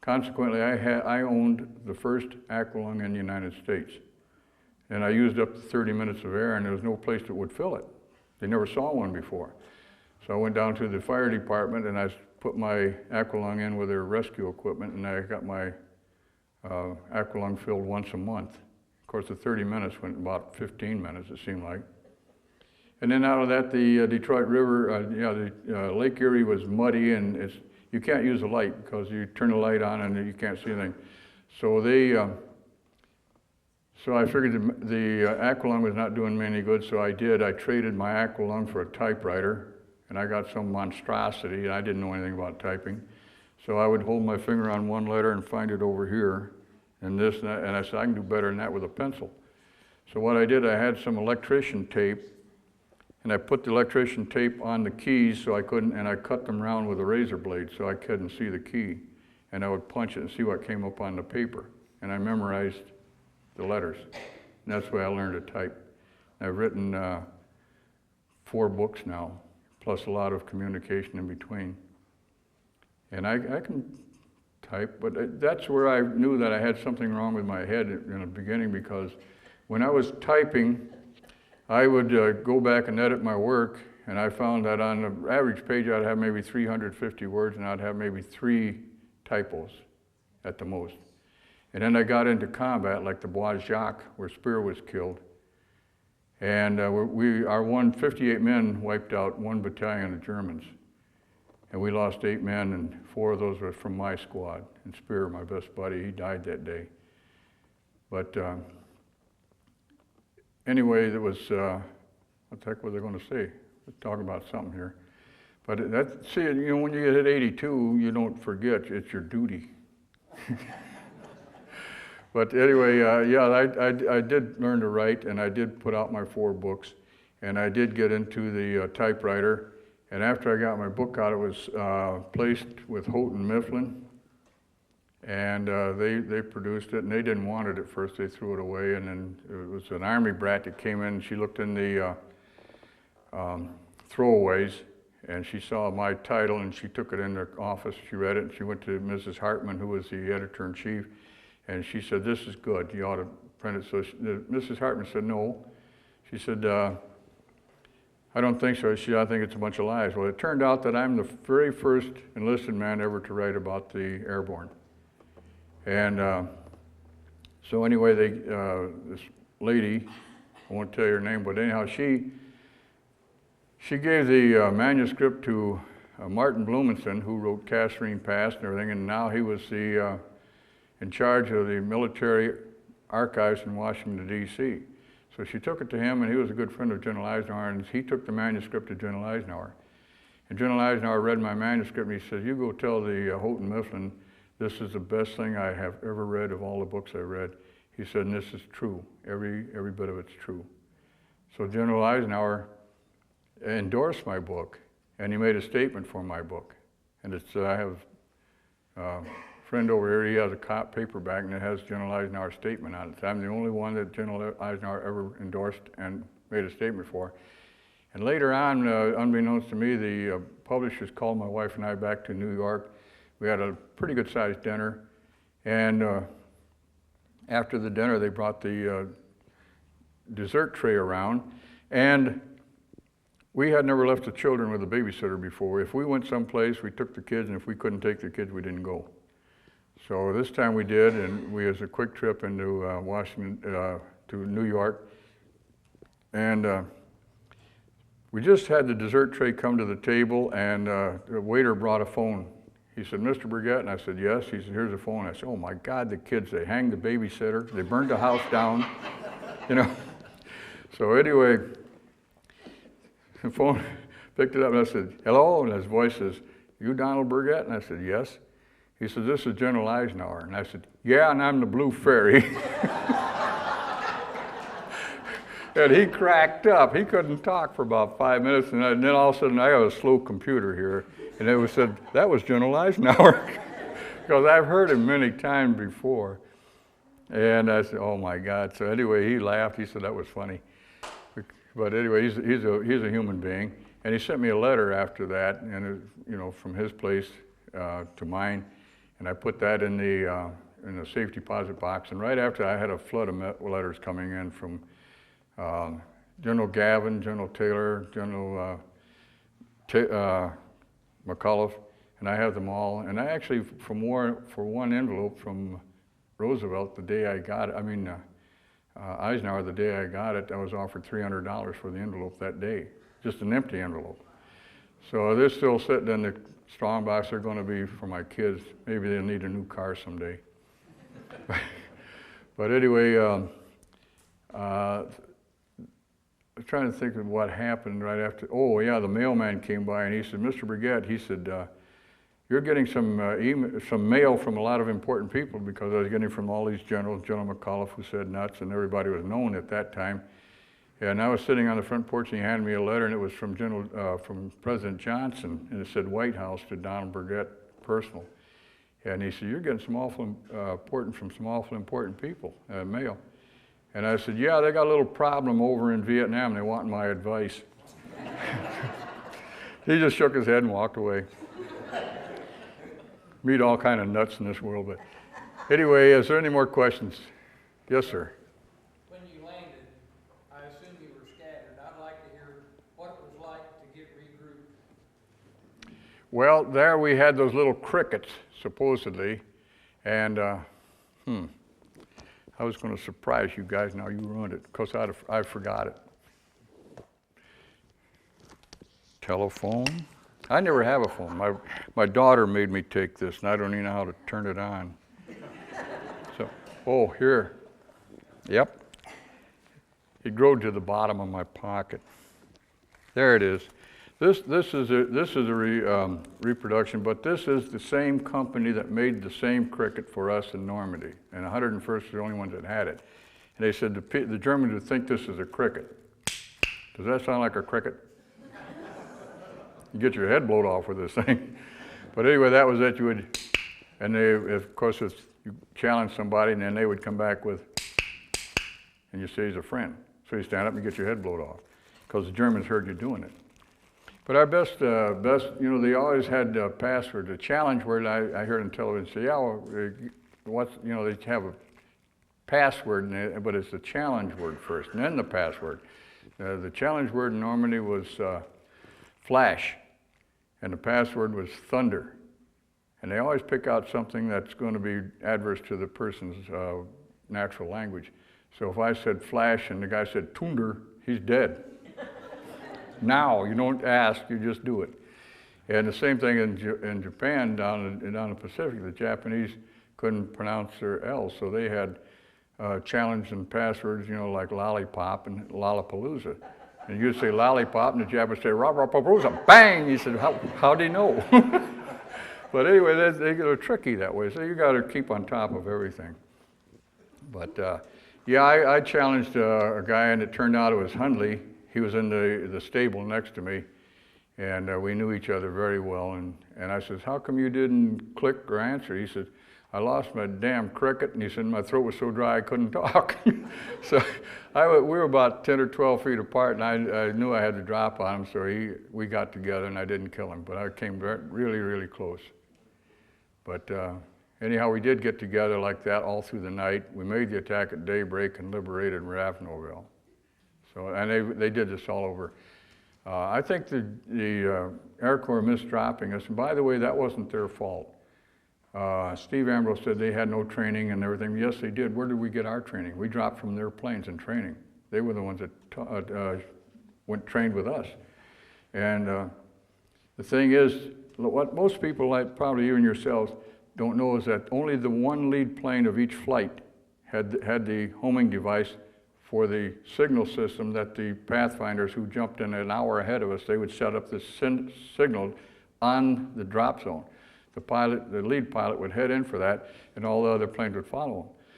Consequently, I owned the first aqualung in the United States. And I used up to 30 minutes of air, and there was no place that would fill it. They never saw one before. So I went down to the fire department, and I put my aqualung in with their rescue equipment, and I got my aqualung filled once a month. Of course, the 30 minutes went about 15 minutes, it seemed like. And then out of that, the Detroit River, Lake Erie was muddy, and you can't use a light because you turn the light on and you can't see anything. So so I figured the aqualung was not doing me any good, so I traded my aqualung for a typewriter, and I got some monstrosity, and I didn't know anything about typing. So I would hold my finger on one letter and find it over here, and this and that, and I said, I can do better than that with a pencil. So what I did, I had some electrician tape, and I put the electrician tape on the keys so I couldn't, and I cut them around with a razor blade so I couldn't see the key. And I would punch it and see what came up on the paper. And I memorized the letters. And that's the way I learned to type. I've written 4 books now, plus a lot of communication in between. And I can type, but that's where I knew that I had something wrong with my head in the beginning, because when I was typing, I would go back and edit my work, and I found that on the average page I'd have maybe 350 words, and I'd have maybe 3 typos at the most. And then I got into combat, like the Bois Jacques, where Speer was killed. And our 58 men wiped out 1 battalion of Germans. And we lost 8 men, and 4 of those were from my squad. And Speer, my best buddy, he died that day. But anyway, there was, what the heck was I going to say? Let's talk about something here. But when you hit 82, you don't forget, it's your duty. But anyway, I did learn to write, and I did put out my 4 books, and I did get into the typewriter. And after I got my book out, it was placed with Houghton Mifflin, and they produced it, and they didn't want it at first. They threw it away, and then it was an Army brat that came in, and she looked in the throwaways, and she saw my title, and she took it in the office. She read it, and she went to Mrs. Hartman, who was the editor-in-chief, and she said, "This is good, you ought to print it." So Mrs. Hartman said, "No." She said, "I don't think so." She said, "I think it's a bunch of lies." Well, it turned out that I'm the very first enlisted man ever to write about the airborne. And so anyway, this lady, I won't tell you her name, but anyhow, she gave the manuscript to Martin Blumenson, who wrote Kasserine Pass and everything, and now he was in charge of the military archives in Washington, D.C. So she took it to him, and he was a good friend of General Eisenhower, and he took the manuscript to General Eisenhower. And General Eisenhower read my manuscript, and he says, "You go tell the Houghton Mifflin, this is the best thing I have ever read of all the books I read." He said, "And this is true. Every bit of it's true." So General Eisenhower endorsed my book, and he made a statement for my book. And I have a friend over here, he has a paperback, and it has General Eisenhower's statement on it. So I'm the only one that General Eisenhower ever endorsed and made a statement for. And later on, unbeknownst to me, the publishers called my wife and I back to New York. We had a pretty good-sized dinner, and after the dinner, they brought the dessert tray around, and we had never left the children with a babysitter before. If we went someplace, we took the kids, and if we couldn't take the kids, we didn't go. So this time we did, and we was a quick trip into to New York, and we just had the dessert tray come to the table, and the waiter brought a phone. He said, "Mr. Burgett," and I said, "Yes." He said, "Here's a phone." I said, "Oh my God, the kids, they hanged the babysitter, they burned the house down, you know." So anyway, the phone picked it up, and I said, "Hello," and his voice says, "You Donald Burgett?" And I said, "Yes." He said, "This is General Eisenhower." And I said, "Yeah, and I'm the Blue Fairy." And he cracked up. He couldn't talk for about 5 minutes, and then all of a sudden I have a slow computer here, and it said, "That was General Eisenhower," because I've heard him many times before. And I said, "Oh my God." So anyway, he laughed. He said that was funny. But anyway, he's a human being, and he sent me a letter after that, and from his place to mine. and I put that in the safe deposit box. And right after, I had a flood of letters coming in from General Gavin, General Taylor, General McAuliffe, and I have them all. And I actually, for one envelope from Roosevelt, the day I got it, Eisenhower, the day I got it, I was offered $300 for the envelope that day, just an empty envelope. So they're still sitting in the strong box. They're going to be for my kids. Maybe they'll need a new car someday. But anyway, I'm trying to think of what happened right after. Oh yeah, the mailman came by and he said, "Mr. Burgett," he said, "you're getting some mail from a lot of important people," because I was getting from all these generals, General McAuliffe, who said nuts, and everybody was known at that time. And I was sitting on the front porch and he handed me a letter, and it was from from President Johnson, and it said White House to Donald Burgett, personal. And he said, "You're getting some awful important from some awful important people, mail." And I said, "Yeah, they got a little problem over in Vietnam. They want my advice." He just shook his head and walked away. Meet all kind of nuts in this world, but anyway, is there any more questions? Yes, sir. When you landed, I assume you were scattered. I'd like to hear what it was like to get regrouped. Well, there we had those little crickets, supposedly, and I was going to surprise you guys. Now you ruined it, because I forgot it. Telephone. I never have a phone. My daughter made me take this, and I don't even know how to turn it on. So, oh, here. Yep. It growed to the bottom of my pocket. There it is. This is a reproduction, but this is the same company that made the same cricket for us in Normandy, and 101st was the only ones that had it. And they said the Germans would think this is a cricket. Does that sound like a cricket? You get your head blown off with this thing. But anyway, that was it. You would, and they, of course, you challenge somebody, and then they would come back with, and you say he's a friend. So you stand up and get your head blown off, because the Germans heard you doing it. But our best, you know, they always had a password. The challenge word I heard on television say, yeah, well, you know, they have a password, but it's the challenge word first, and then the password. The challenge word in Normandy was flash, and the password was thunder. And they always pick out something that's going to be adverse to the person's natural language. So if I said flash and the guy said tunder, he's dead. Now, you don't ask, you just do it. And the same thing in Japan, down in the Pacific, the Japanese couldn't pronounce their L's, so they had challenge and passwords, you know, like lollipop and lollapalooza. And you'd say lollipop, and the Japanese say lollapalooza, bang! He said, how'd he know? But anyway, they're tricky that way, so you got to keep on top of everything. But yeah, I challenged a guy, and it turned out it was Hundley. He was in the stable next to me, and we knew each other very well. And I said, how come you didn't click or answer? He said, I lost my damn cricket. And he said, my throat was so dry I couldn't talk. So we were about 10 or 12 feet apart, and I knew I had to drop on him, so we got together, and I didn't kill him. But I came really, really close. But anyhow, we did get together like that all through the night. We made the attack at daybreak and liberated Ravenelville. So, and they did this all over. I think the Air Corps missed dropping us. And by the way, that wasn't their fault. Steve Ambrose said they had no training and everything. Yes, they did. Where did we get our training? We dropped from their planes in training. They were the ones that trained with us. And the thing is, what most people, like probably you and yourselves, don't know is that only the one lead plane of each flight had the homing device for the signal system that the pathfinders who jumped in an hour ahead of us, they would set up this signal on the drop zone. The lead pilot would head in for that, and all the other planes would follow him.